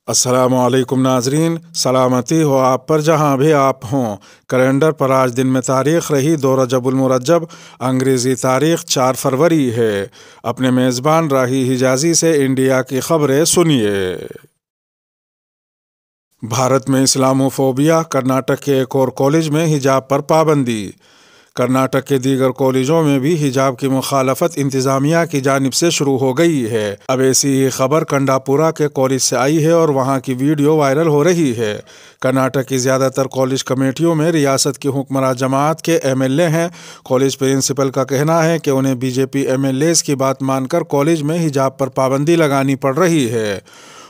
अस्सलाम वालेकुम नाजरीन, सलामती हो आप पर जहाँ भी आप हों। कैलेंडर पर आज दिन में तारीख़ रही 2 रजबुल मुरज्जब, अंग्रेज़ी तारीख़ 4 फरवरी है। अपने मेज़बान राही हिजाजी से इंडिया की खबरें सुनिए। भारत में इस्लामोफोबिया, कर्नाटक के एक और कॉलेज में हिजाब पर पाबंदी। कर्नाटक के दीगर कॉलेजों में भी हिजाब की मुखालफत इंतज़ामिया की जानिब से शुरू हो गई है। अब ऐसी ही खबर कंडापुरा के कॉलेज से आई है और वहां की वीडियो वायरल हो रही है। कर्नाटक की ज़्यादातर कॉलेज कमेटियों में रियासत की हुक्मरान जमात के MLA हैं। कॉलेज प्रिंसिपल का कहना है कि उन्हें BJP MLAs की बात मानकर कॉलेज में हिजाब पर पाबंदी लगानी पड़ रही है।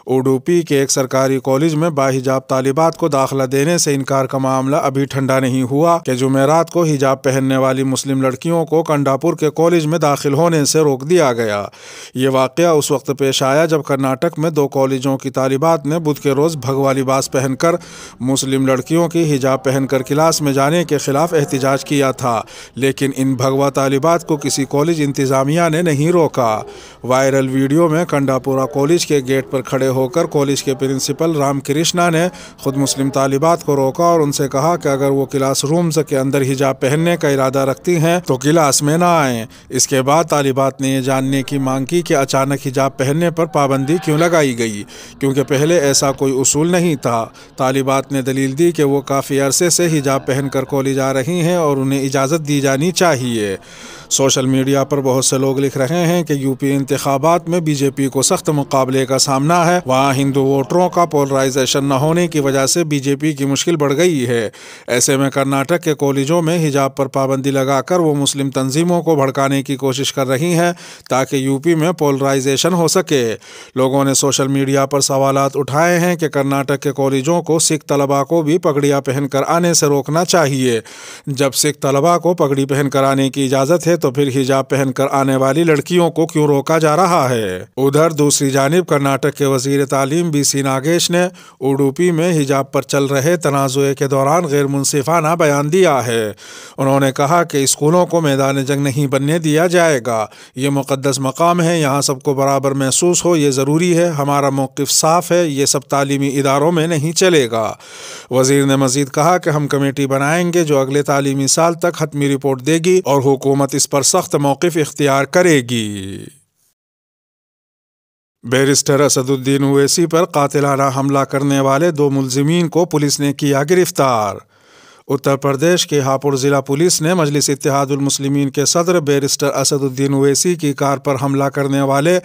उडुपी के एक सरकारी कॉलेज में बाहिजाब तालिबात को दाखिला देने से इनकार का मामला अभी ठंडा नहीं हुआ कि जुमेरात को हिजाब पहनने वाली मुस्लिम लड़कियों को कंडापुर के कॉलेज में दाखिल होने से रोक दिया गया। ये वाक़या उस वक्त पेश आया जब कर्नाटक में 2 कॉलेजों की तालिबात ने बुध के रोज़ भगवा लिबास पहनकर मुस्लिम लड़कियों की हिजाब पहनकर क्लास में जाने के खिलाफ एहतजाज किया था, लेकिन इन भगवा तालिबात को किसी कॉलेज इंतज़ामिया ने नहीं रोका। वायरल वीडियो में कंडापुरा कॉलेज के गेट पर खड़े होकर कॉलेज के प्रिंसिपल राम कृष्णा ने खुद मुस्लिम तालिबात को रोका और उनसे कहा कि अगर वो क्लास रूम्स के अंदर हिजाब पहनने का इरादा रखती हैं तो क्लास में ना आएं। इसके बाद तालिबात ने ये जानने की मांग की कि अचानक हिजाब पहनने पर पाबंदी क्यों लगाई गई, क्योंकि पहले ऐसा कोई उसूल नहीं था। तालिबात ने दलील दी कि वो काफ़ी अरसे से हिजाब पहनकर कॉलेज आ रही हैं और उन्हें इजाज़त दी जानी चाहिए। सोशल मीडिया पर बहुत से लोग लिख रहे हैं कि यूपी इंतखाबात में BJP को सख्त मुकाबले का सामना है। वहाँ हिंदू वोटरों का पोलराइजेशन न होने की वजह से BJP की मुश्किल बढ़ गई है। ऐसे में कर्नाटक के कॉलेजों में हिजाब पर पाबंदी लगाकर वो मुस्लिम तंजीमों को भड़काने की कोशिश कर रही हैं ताकि यूपी में पोलराइजेशन हो सके। लोगों ने सोशल मीडिया पर सवालात उठाए हैं कि कर्नाटक के कॉलेजों को सिख तलबा को भी पगड़ियाँ पहनकर आने से रोकना चाहिए। जब सिख तलबा को पगड़ी पहनकर आने की इजाज़त है तो फिर हिजाब पहनकर आने वाली लड़कियों को क्यों रोका जा रहा है। उधर दूसरी जानिब कर्नाटक के वजीर तालीम BC नागेश ने उडुपी में हिजाब पर चल रहे तनाज़ुए के दौरान गैर मुनसिफाना बयान दिया है। उन्होंने कहा कि स्कूलों को मैदान जंग नहीं बनने दिया जाएगा। ये मुक़द्दस मकाम है, यहाँ सबको बराबर महसूस हो, ये ज़रूरी है। हमारा मौक़िफ़ साफ़ है, ये सब तालीमी इदारों में नहीं चलेगा। वज़ीर ने मज़ीद कहा कि हम कमेटी बनाएंगे जो अगले तालीमी साल तक हतमी रिपोर्ट देगी और हुकूमत इस पर सख्त मौक़िफ़ इख्तियार करेगी। बैरिस्टर असदुद्दीन ओवैसी पर कातिलाना हमला करने वाले 2 मुलजिमीन को पुलिस ने किया गिरफ्तार। उत्तर प्रदेश के हापुड़ ज़िला पुलिस ने मजलिस इत्तेहादुल मुस्लिमीन के सदर बैरिस्टर असदुद्दीन ओवैसी की कार पर हमला करने वाले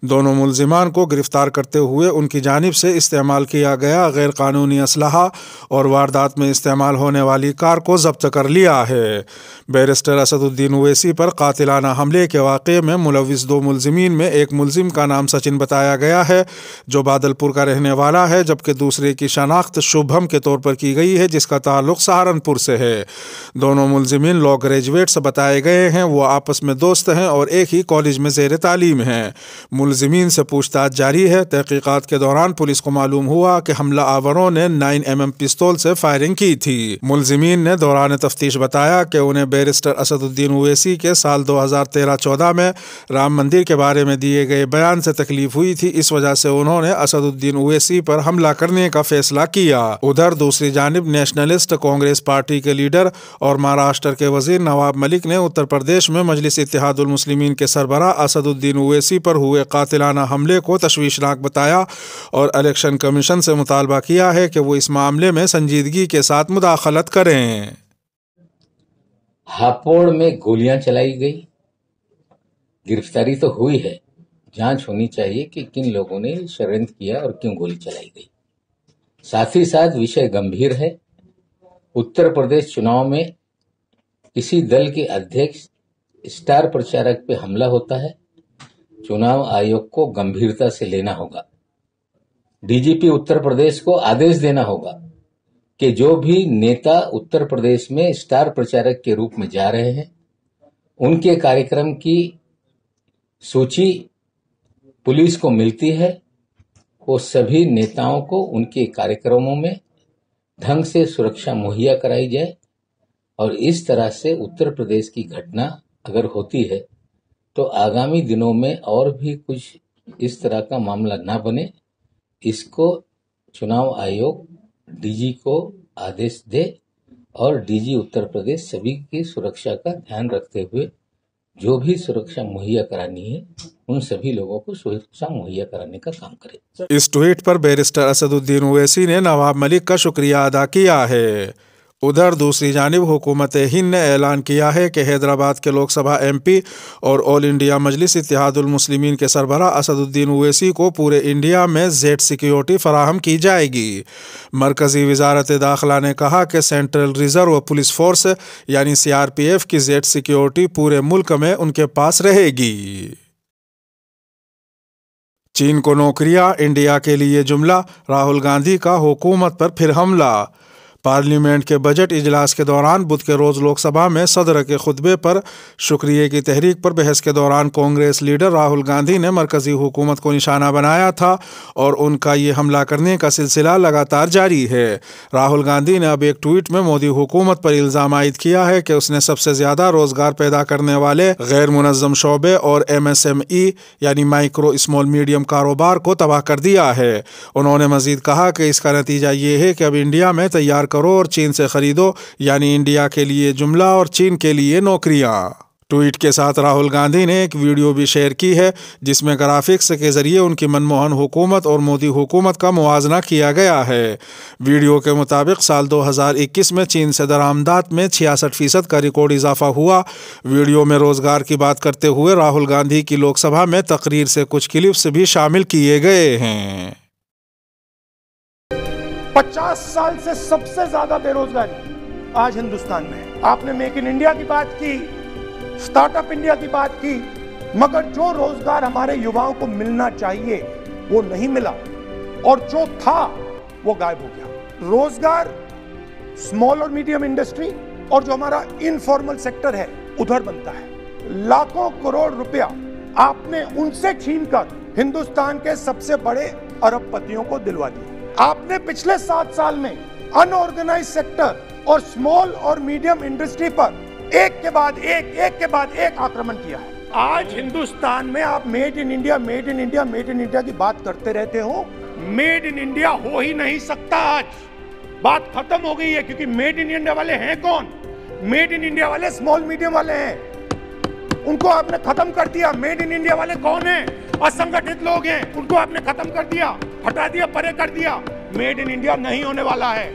दोनों मुलजिमान को गिरफ्तार करते हुए उनकी जानिब से इस्तेमाल किया गया गैर कानूनी असलहा और वारदात में इस्तेमाल होने वाली कार को जब्त कर लिया है। बैरिस्टर असदुद्दीन ओवैसी पर कातिलाना हमले के वाक़े में मुलविस 2 मुलजिमीन में एक मुलजिम का नाम सचिन बताया गया है जो बादलपुर का रहने वाला है, जबकि दूसरे की शनाख्त शुभम के तौर पर की गई है जिसका ताल्लुक़ सहारनपुर से है। दोनों मुलजिमीन लॉ ग्रेजुएट्स बताए गए हैं। वो आपस में दोस्त हैं और एक ही कॉलेज में ज़ेर तालीम हैं। मुलजिमीन से पूछताछ जारी है। तहकीकात के दौरान पुलिस को मालूम हुआ कि हमला आवरों ने 9mm पिस्तौल से फायरिंग की थी। मुलजिमीन ने दौरान तफ्तीश बताया कि उन्हें बैरिस्टर असदुद्दीन ओवैसी के साल 2013-14 में राम मंदिर के बारे में दिए गए बयान से तकलीफ हुई थी। इस वजह से उन्होंने असदुद्दीन ओवैसी पर हमला करने का फैसला किया। उधर दूसरी जानिब नेशनलिस्ट कांग्रेस पार्टी के लीडर और महाराष्ट्र के वजीर नवाब मलिक ने उत्तर प्रदेश में मजलिस इत्तेहादुल मुस्लिमीन के सरबराह असदुद्दीन ओवैसी पर हुए कातिलाना हमले को तशवीशनाक बताया और इलेक्शन कमीशन से मुतालबा किया है कि वो इस मामले में संजीदगी के साथ मुदाखलत करें। हापुड़ में गोलियां चलाई गई, गिरफ्तारी तो हुई है, जांच होनी चाहिए कि किन लोगों ने षड्यंत्र किया और क्यों गोली चलाई गई। साथ ही साथ विषय गंभीर है। उत्तर प्रदेश चुनाव में किसी दल के अध्यक्ष स्टार प्रचारक पे हमला होता है, चुनाव आयोग को गंभीरता से लेना होगा। DGP उत्तर प्रदेश को आदेश देना होगा कि जो भी नेता उत्तर प्रदेश में स्टार प्रचारक के रूप में जा रहे हैं उनके कार्यक्रम की सूची पुलिस को मिलती है, वो सभी नेताओं को उनके कार्यक्रमों में ढंग से सुरक्षा मुहैया कराई जाए और इस तरह से उत्तर प्रदेश की घटना अगर होती है तो आगामी दिनों में और भी कुछ इस तरह का मामला ना बने, इसको चुनाव आयोग डीजी को आदेश दे और डीजी उत्तर प्रदेश सभी की सुरक्षा का ध्यान रखते हुए जो भी सुरक्षा मुहैया करानी है उन सभी लोगों को सुरक्षा मुहैया कराने का काम करे। इस ट्वीट पर बैरिस्टर असदुद्दीन ओवैसी ने नवाब मलिक का शुक्रिया अदा किया है। उधर दूसरी जानिब हुकूमत हिंद ने ऐलान किया है कि हैदराबाद के लोकसभा एमपी और ऑल इंडिया मजलिस इत्तेहादुल मुस्लिमीन के सरबराह असदुद्दीन ओवैसी को पूरे इंडिया में जेड सिक्योरिटी फराहम की जाएगी। मरकज़ी वज़ारत दाखिला ने कहा कि सेंट्रल रिजर्व पुलिस फोर्स यानी CRPF की जेड सिक्योरिटी पूरे मुल्क में उनके पास रहेगी। चीन को नौकरियां, इंडिया के लिए जुमला, राहुल गांधी का हुकूमत पर फिर हमला। पार्लियामेंट के बजट इजलास के दौरान बुध के रोज़ लोकसभा में सदर के खुतबे पर शुक्रिया की तहरीक पर बहस के दौरान कांग्रेस लीडर राहुल गांधी ने मरकज़ी हुकूमत को निशाना बनाया था और उनका ये हमला करने का सिलसिला लगातार जारी है। राहुल गांधी ने अब एक ट्वीट में मोदी हुकूमत पर इल्ज़ाम आयद किया है कि उसने सबसे ज़्यादा रोज़गार पैदा करने वाले गैर मुनज़्ज़म शोबे और MSME यानी माइक्रो स्मॉल मीडियम कारोबार को तबाह कर दिया है। उन्होंने मज़ीद कहा कि इसका नतीजा ये है कि अब इंडिया में तैयार करो और चीन से खरीदो, यानी इंडिया के लिए जुमला और चीन के लिए नौकरियां। ट्वीट के साथ राहुल गांधी ने एक वीडियो भी शेयर की है जिसमें ग्राफिक्स के जरिए उनकी मनमोहन हुकूमत और मोदी हुकूमत का मुवाजना किया गया है। वीडियो के मुताबिक साल 2021 में चीन से दरामदात में 66% का रिकॉर्ड इजाफा हुआ। वीडियो में रोजगार की बात करते हुए राहुल गांधी की लोकसभा में तकरीर से कुछ क्लिप्स भी शामिल किए गए हैं। 50 साल से सबसे ज्यादा बेरोजगारी आज हिंदुस्तान में है। आपने मेक इन इंडिया की बात की, स्टार्टअप इंडिया की बात की, मगर जो रोजगार हमारे युवाओं को मिलना चाहिए वो नहीं मिला और जो था वो गायब हो गया। रोजगार स्मॉल और मीडियम इंडस्ट्री और जो हमारा इनफॉर्मल सेक्टर है उधर बनता है। लाखों करोड़ रुपया आपने उनसे छीनकर हिंदुस्तान के सबसे बड़े अरबपतियों को दिलवा दिया। आपने पिछले 7 साल में अनऑर्गेनाइज सेक्टर और स्मॉल और मीडियम इंडस्ट्री पर एक के बाद एक आक्रमण किया है। आज हिंदुस्तान में आप made in India, made in India, made in India की बात करते रहते हो। मेड इन इंडिया हो ही नहीं सकता। आज बात खत्म हो गई है, क्योंकि मेड इन इंडिया वाले हैं कौन? मेड इन इंडिया वाले स्मॉल मीडियम वाले हैं, उनको आपने खत्म कर दिया। मेड इन इंडिया वाले कौन हैं? असंगठित लोग हैं, उनको आपने खत्म कर दिया, हटा दिया, परे कर दिया। मेड इन इंडिया नहीं होने वाला है।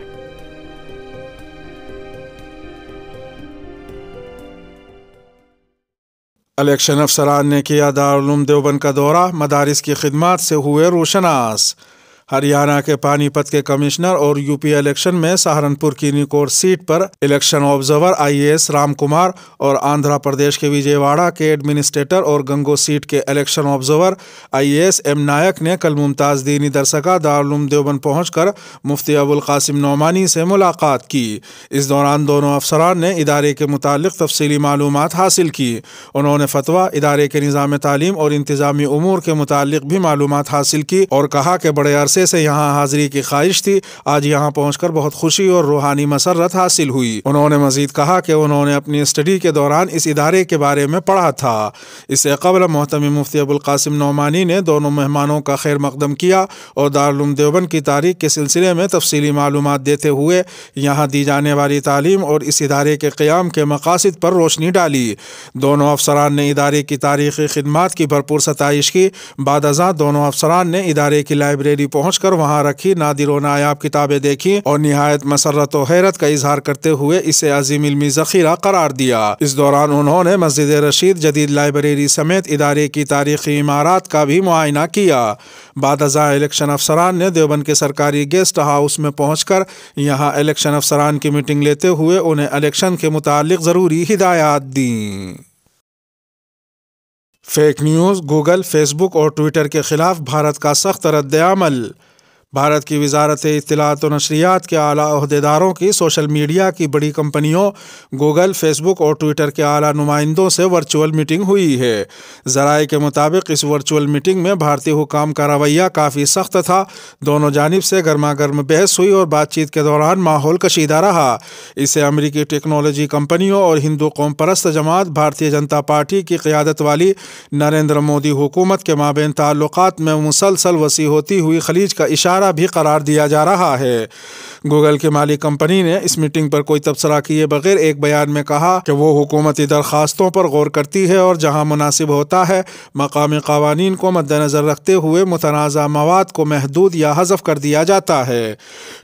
इलेक्शन अफसरान ने किया दारुल उलूम देवबंद का दौरा, मदारिस की खिदमत से हुए रोशनास। हरियाणा के पानीपत के कमिश्नर और यूपी इलेक्शन में सहारनपुर की निकोर सीट पर election observer IAS Ram Kumar और आंध्र प्रदेश के विजयवाड़ा के एडमिनिस्ट्रेटर और गंगो सीट के इलेक्शन ऑब्जर्वर IAS M नायक ने कल मुमताज़ दीनी दरसगाह दारुल उलूम देवबंद पहुंचकर मुफ्ती अबुल कासिम नौमानी से मुलाकात की। इस दौरान दोनों अफसरान ने इदारे के मुतालिक तफसीली मालूमात हासिल की। उन्होंने फतवा, इदारे के निज़ाम तालीम और इंतज़ामी उमूर के मुतालिक भी मालूमात हासिल की और कहा कि बड़े अरसे से यहाँ हाजिरी की ख्वाहिश थी। आज यहाँ पहुँचकर बहुत खुशी और रूहानी मसरत हासिल हुई। उन्होंने मजीद कहा कि उन्होंने अपनी स्टडी के दौरान इस इदारे के बारे में पढ़ा था। इससे कबल मोहतमी मुफ्ती अबुल कासिम नौमानी ने दोनों मेहमानों का खैर मकदम किया और दारुल उलूम देवबंद की तारीख के सिलसिले में तफसीली मालूमात देते हुए यहाँ दी जाने वाली तालीम और इस इदारे के क़याम के मकासद पर रोशनी डाली। दोनों अफसरान ने इदारे की तारीख़ी खिदमात की भरपूर सताइश की। बाद अज़ां दोनों अफसरान ने इदारे की लाइब्रेरी पहुँच कर वहाँ रखी नादिर व नायाब किताबें देखी और निहायत मसरत व हैरत का इजहार करते हुए इसे अजीम इल्मी ज़ख़ीरा करार दिया। इस दौरान उन्होंने मस्जिद रशीद, जदीद लाइब्रेरी समेत इदारे की तारीख़ी इमारत का भी मुआयना किया। बाद अज़ां इलेक्शन अफसरान ने देवबंद के सरकारी गेस्ट हाउस में पहुँचकर यहाँ इलेक्शन अफसरान की मीटिंग लेते हुए उन्हें इलेक्शन के मुतालिक ज़रूरी हिदायत दी। फेक न्यूज़, गूगल, फेसबुक और ट्विटर के खिलाफ भारत का सख्त रद्द-ए-अमल। भारत की वजारत इत्तलात व नशरियात के आला अहदेदारों की सोशल मीडिया की बड़ी कंपनियों गूगल, फेसबुक और ट्विटर के आला नुमाइंदों से वर्चुअल मीटिंग हुई है। ज़राए के मुताबिक इस वर्चुअल मीटिंग में भारतीय हुकाम का रवैया काफ़ी सख्त था। दोनों जानिब से गर्मा गर्म बहस हुई और बातचीत के दौरान माहौल कशीदा रहा। इसे अमरीकी टेक्नोलॉजी कंपनियों और हिंदू कौम परस्त जमात भारतीय जनता पार्टी की क़यादत वाली नरेंद्र मोदी हुकूमत के माबैन ताल्लुकात में मुसलसल वसी होती हुई खलीज का इशारा ادارہ بھی قرار دیا جا رہا ہے۔ گوگل کی مالی کمپنی نے اس میٹنگ پر کوئی تبصرہ کیے بغیر ایک بیان میں کہا کہ وہ حکومتی درخواستوں پر غور کرتی ہے اور جہاں مناسب ہوتا ہے مقامی قوانین کو مد نظر رکھتے ہوئے متنازع مواد کو محدود یا حذف کر دیا جاتا ہے۔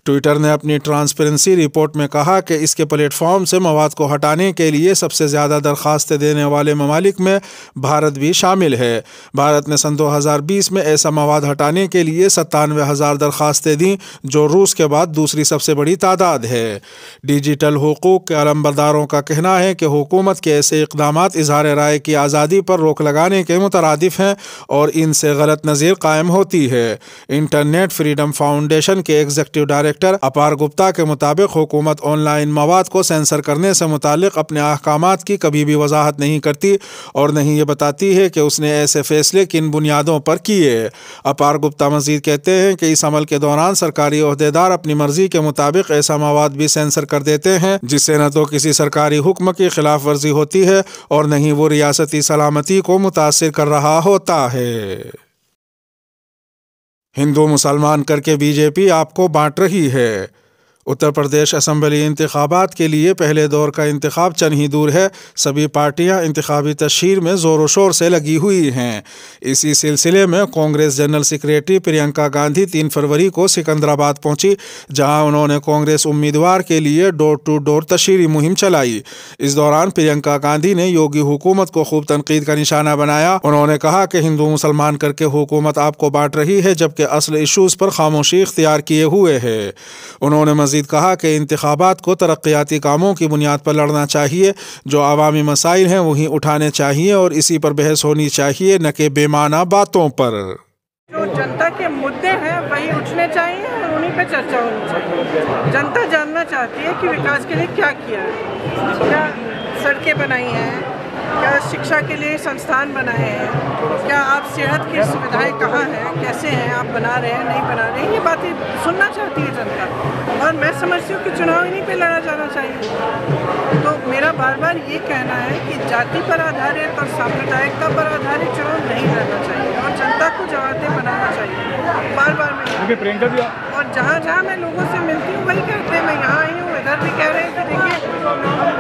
ٹویٹر نے اپنی ٹرانسپیرنسی رپورٹ میں کہا کہ اس کے پلیٹ فارم سے مواد کو ہٹانے کے لیے سب سے زیادہ درخواستیں دینے والے ممالک میں بھارت بھی شامل ہے۔ بھارت نے سن 2020 میں ایسا مواد ہٹانے کے لیے 97,000 درخواستیں دیں، جو روس کے بعد دوسری سب سے بڑی تعداد ہے۔ ڈیجیٹل حقوق کے علمبرداروں کا کہنا ہے کہ حکومت کے ایسے اقدامات اظہار رائے کی آزادی پر روک لگانے کے مترادف ہیں اور ان سے غلط نظیر قائم ہوتی ہے۔ انٹرنیٹ فریڈم فاؤنڈیشن کے ایگزیکٹو ڈائریکٹر اپار گپتا کے مطابق حکومت آن لائن مواد کو سینسر کرنے سے متعلق اپنے احکامات کی کبھی بھی وضاحت نہیں کرتی اور نہ ہی یہ بتاتی ہے کہ اس نے ایسے فیصلے کن بنیادوں پر کیے۔ اپار گپتا مزید کہتے ہیں کہ اس عمل کے دوران سرکاری عہدیدار اپنی مرضی کے مطابق ایسا مواد بھی سینسر کر دیتے ہیں جس سے نہ تو کسی سرکاری حکم کی خلاف ورزی ہوتی ہے اور نہ ہی وہ ریاستی سلامتی کو متاثر کر رہا ہوتا ہے۔ ہندو مسلمان کر کے بی جے پی آپ کو بانٹ رہی ہے۔ اتر پردیش اسمبلی انتخابات کے لیے پہلے دور کا انتخاب چند ہی دور ہے۔ سبھی پارٹیاں انتخابی تشہیر میں زور و شور سے لگی ہوئی ہیں۔ اسی سلسلے میں کانگریس جنرل سیکریٹری پرینکا گاندھی 3 فروری کو سکندرآباد پہنچی، جہاں انہوں نے کانگریس امیدوار کے لیے ڈور ٹو ڈور تشہیری مہم چلائی۔ اس دوران پرینکا گاندھی نے یوگی حکومت کو خوب تنقید کا نشانہ بنایا۔ انہوں نے کہا کہ ہندو مسلمان کر کے حکومت آپ کو بانٹ رہی ہے جبکہ اصل ایشوز پر خاموشی اختیار کیے ہوئے ہے۔ انہوں نے مزید کہا کہ انتخابات کو ترقیاتی کاموں کی بنیاد پر لڑنا چاہیے، جو عوامی مسائل ہیں وہی اٹھانے چاہیے اور اسی پر بحث ہونی چاہیے، نہ کہ بے معنی باتوں پر۔ جو جنتا کے مدعے ہیں وہی اٹھنے چاہیے اور انہی پہ چرچا ہونی چاہیے۔ جنتا جاننا چاہتی ہے کہ وکاس کے لیے کیا کیا ہے، کیا سڑکیں بنائی ہیں، کیا شکشا کے لیے سنستھان بنائے ہیں، کیا آپ صحت کی سویدھائیں کہاں ہیں، کیسے ہیں، آپ بنا رہے ہیں نہیں بنا رہے ہیں، یہ باتیں سننا چاہتی ہے جنتا۔ اور میں سمجھتی ہوں کہ چناؤ انہیں پہ لڑا جانا چاہیے۔ تو میرا بار بار یہ کہنا ہے کہ جاتی پر آدھارت اور سامپردائکتا پر آدھارت چناؤ نہیں لڑنا چاہیے اور جنتا کو جوابدہ بنانا چاہیے۔ بار بار میں اور جہاں جہاں میں لوگوں سے ملتی ہوں وہی کہتے ہیں، میں یہاں آئی ہوں ادھر بھی کہہ رہے ہیں کہ دیکھیے،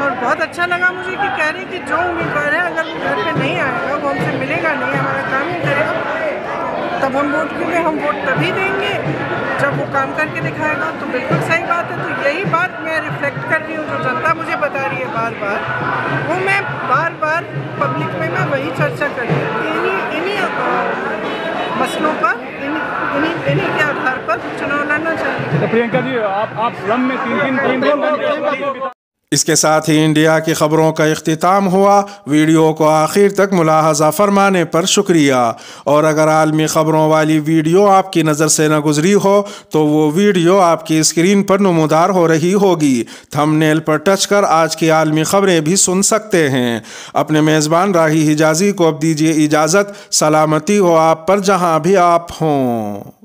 اور بہت اچھا لگا مجھے کہ کہہ رہے ہیں کہ جو امیدوار ہے اگر وہ گھر پہ نہیں آئے گا، وہ ہم سے ملے گا نہیں، ہمارا کام نہیں کرے گا، تب ہم ووٹ کیوں گے؟ ہم ووٹ تبھی دیں گے جب وہ کام کر کے دکھائے گا۔ تو بالکل صحیح بات ہے۔ تو یہی بات میں ریفلیکٹ کر رہی ہوں، جو جنتا مجھے بتا رہی ہے بار بار، وہ میں بار بار پبلک میں وہی چرچا کر رہی ہوں کہ انہی مسئلوں پر انہی کے آدھار پر چناؤ لڑنا چاہیے۔ پرینکا جی، آپ سلم میں تین اس کے ساتھ ہی انڈیا کی خبروں کا اختتام ہوا۔ ویڈیو کو آخر تک ملاحظہ فرمانے پر شکریہ، اور اگر عالمی خبروں والی ویڈیو آپ کی نظر سے نہ گزری ہو تو وہ ویڈیو آپ کی اسکرین پر نمودار ہو رہی ہوگی۔ تھم نیل پر ٹچ کر آج کی عالمی خبریں بھی سن سکتے ہیں۔ اپنے میزبان راہی حجازی کو اب دیجیے اجازت۔ سلامتی ہو آپ پر جہاں بھی آپ ہوں۔